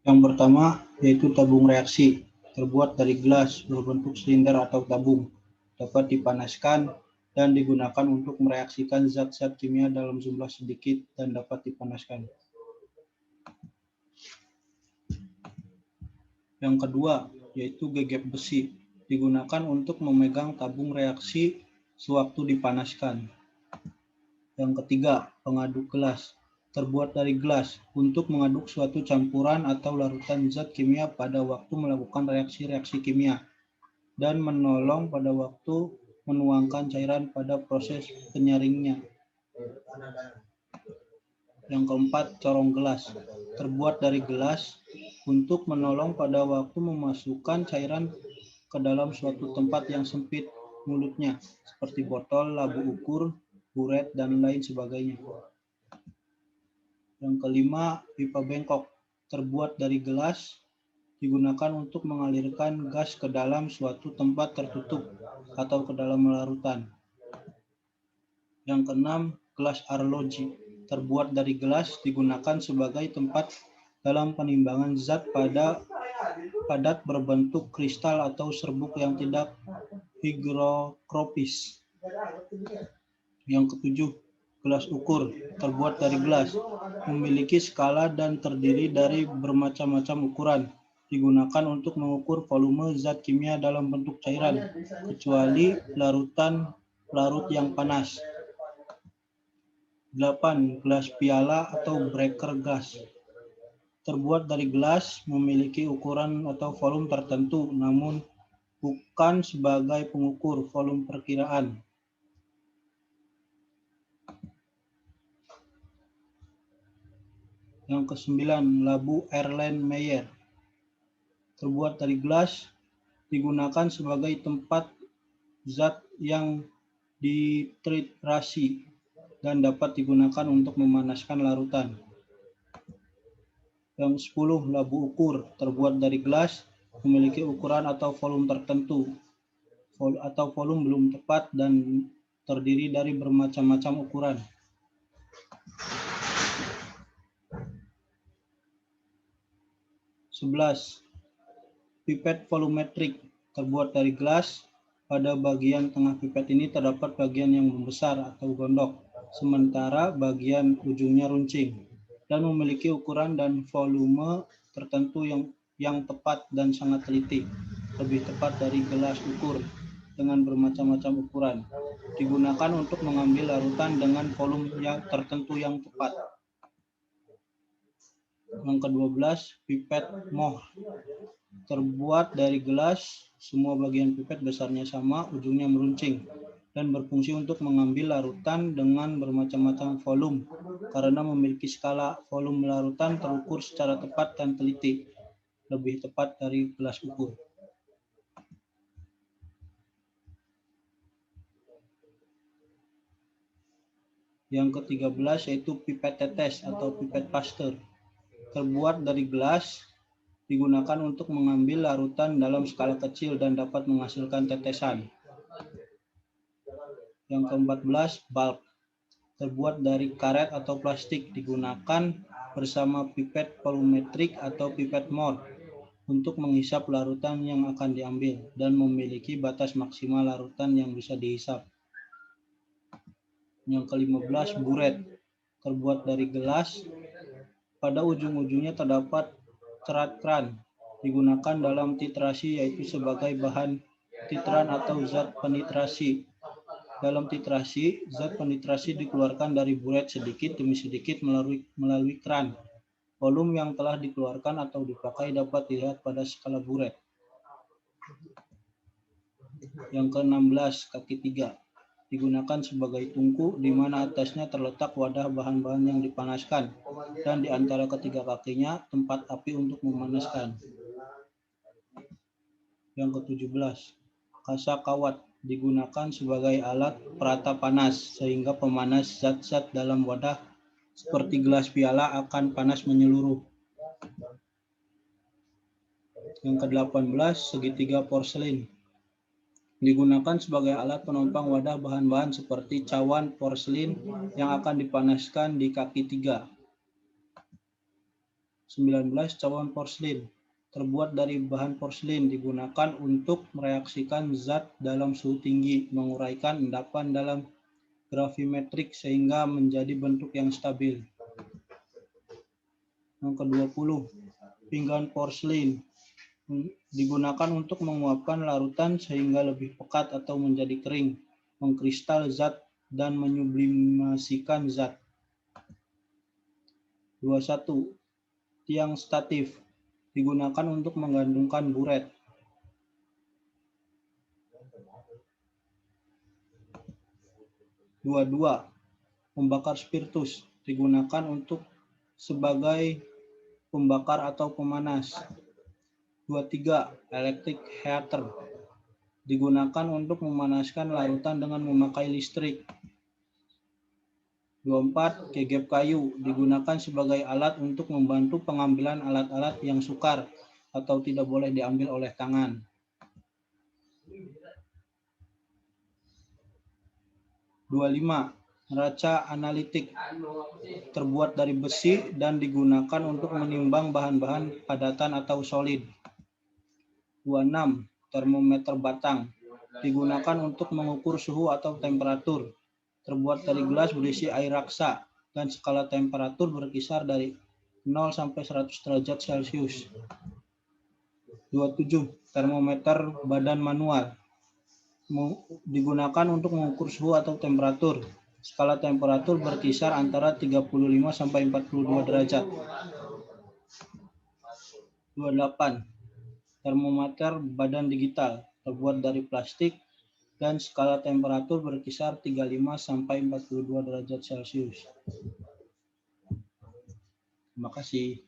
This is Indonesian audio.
Yang pertama yaitu tabung reaksi, terbuat dari gelas berbentuk silinder atau tabung, dapat dipanaskan dan digunakan untuk mereaksikan zat-zat kimia dalam jumlah sedikit dan dapat dipanaskan. Yang kedua yaitu gegep besi, digunakan untuk memegang tabung reaksi sewaktu dipanaskan. Yang ketiga, pengaduk gelas, terbuat dari gelas untuk mengaduk suatu campuran atau larutan zat kimia pada waktu melakukan reaksi-reaksi kimia dan menolong pada waktu menuangkan cairan pada proses penyaringnya. Yang keempat, corong gelas, terbuat dari gelas untuk menolong pada waktu memasukkan cairan ke dalam suatu tempat yang sempit mulutnya, seperti botol, labu ukur, buret, dan lain sebagainya. Yang kelima, pipa bengkok, terbuat dari gelas, digunakan untuk mengalirkan gas ke dalam suatu tempat tertutup atau ke dalam larutan. Yang keenam, gelas arloji, terbuat dari gelas, digunakan sebagai tempat dalam penimbangan zat padat berbentuk kristal atau serbuk yang tidak higrokropis. Yang ketujuh, gelas ukur, terbuat dari gelas, memiliki skala dan terdiri dari bermacam-macam ukuran, digunakan untuk mengukur volume zat kimia dalam bentuk cairan, kecuali larut yang panas. 8. Gelas piala atau breaker glass, terbuat dari gelas, memiliki ukuran atau volume tertentu, namun bukan sebagai pengukur volume perkiraan. Yang kesembilan, labu Erlenmeyer, terbuat dari gelas, digunakan sebagai tempat zat yang dititrasi dan dapat digunakan untuk memanaskan larutan. Yang 10, labu ukur, terbuat dari gelas, memiliki ukuran atau volume tertentu, atau volume belum tepat dan terdiri dari bermacam-macam ukuran. Sebelas, pipet volumetrik, terbuat dari gelas. Pada bagian tengah pipet ini terdapat bagian yang membesar atau gondok, sementara bagian ujungnya runcing, dan memiliki ukuran dan volume tertentu yang tepat dan sangat teliti, lebih tepat dari gelas ukur dengan bermacam-macam ukuran. Digunakan untuk mengambil larutan dengan volume yang tertentu yang tepat. Yang ke-12, pipet Mohr, terbuat dari gelas, semua bagian pipet besarnya sama, ujungnya meruncing, dan berfungsi untuk mengambil larutan dengan bermacam-macam volume, karena memiliki skala volume larutan terukur secara tepat dan teliti, lebih tepat dari gelas ukur. Yang ke-13 yaitu pipet tetes atau pipet Pasteur, terbuat dari gelas, digunakan untuk mengambil larutan dalam skala kecil dan dapat menghasilkan tetesan. Yang ke-14, bulb, terbuat dari karet atau plastik, digunakan bersama pipet volumetrik atau pipet Mohr untuk menghisap larutan yang akan diambil dan memiliki batas maksimal larutan yang bisa dihisap. Yang ke-15, buret, terbuat dari gelas, pada ujung-ujungnya terdapat cerat kran, digunakan dalam titrasi yaitu sebagai bahan titran atau zat penitrasi. Dalam titrasi, zat penitrasi dikeluarkan dari buret sedikit demi sedikit melalui kran. Volume yang telah dikeluarkan atau dipakai dapat dilihat pada skala buret. Yang ke-16, kaki 3, digunakan sebagai tungku di mana atasnya terletak wadah bahan-bahan yang dipanaskan dan di antara ketiga kakinya tempat api untuk memanaskan. Yang ke-17, kasa kawat, digunakan sebagai alat perata panas sehingga pemanas zat-zat dalam wadah seperti gelas piala akan panas menyeluruh. Yang ke-18, segitiga porselin, digunakan sebagai alat penopang wadah bahan-bahan seperti cawan porselin yang akan dipanaskan di kaki 3. 19. Cawan porselin. Terbuat dari bahan porselin, digunakan untuk mereaksikan zat dalam suhu tinggi, menguraikan endapan dalam gravimetrik sehingga menjadi bentuk yang stabil. Yang ke-20, pinggan porselin. Digunakan untuk menguapkan larutan sehingga lebih pekat atau menjadi kering, mengkristal zat, dan menyublimasikan zat. 21. Tiang statif. Digunakan untuk menggantungkan buret. 22. Pembakar spiritus. Digunakan untuk sebagai pembakar atau pemanas. 23. Electric heater. Digunakan untuk memanaskan larutan dengan memakai listrik. 24. Gegep kayu. Digunakan sebagai alat untuk membantu pengambilan alat-alat yang sukar atau tidak boleh diambil oleh tangan. 25. Neraca analitik. Terbuat dari besi dan digunakan untuk menimbang bahan-bahan padatan atau solid. 26. Termometer batang. Digunakan untuk mengukur suhu atau temperatur. Terbuat dari gelas berisi air raksa dan skala temperatur berkisar dari 0 sampai 100 derajat Celcius. 27. Termometer badan manual. Digunakan untuk mengukur suhu atau temperatur. Skala temperatur berkisar antara 35 sampai 42 derajat. 28. Termometer badan digital. Terbuat dari plastik dan skala temperatur berkisar 35 sampai 42 derajat Celcius. Terima kasih.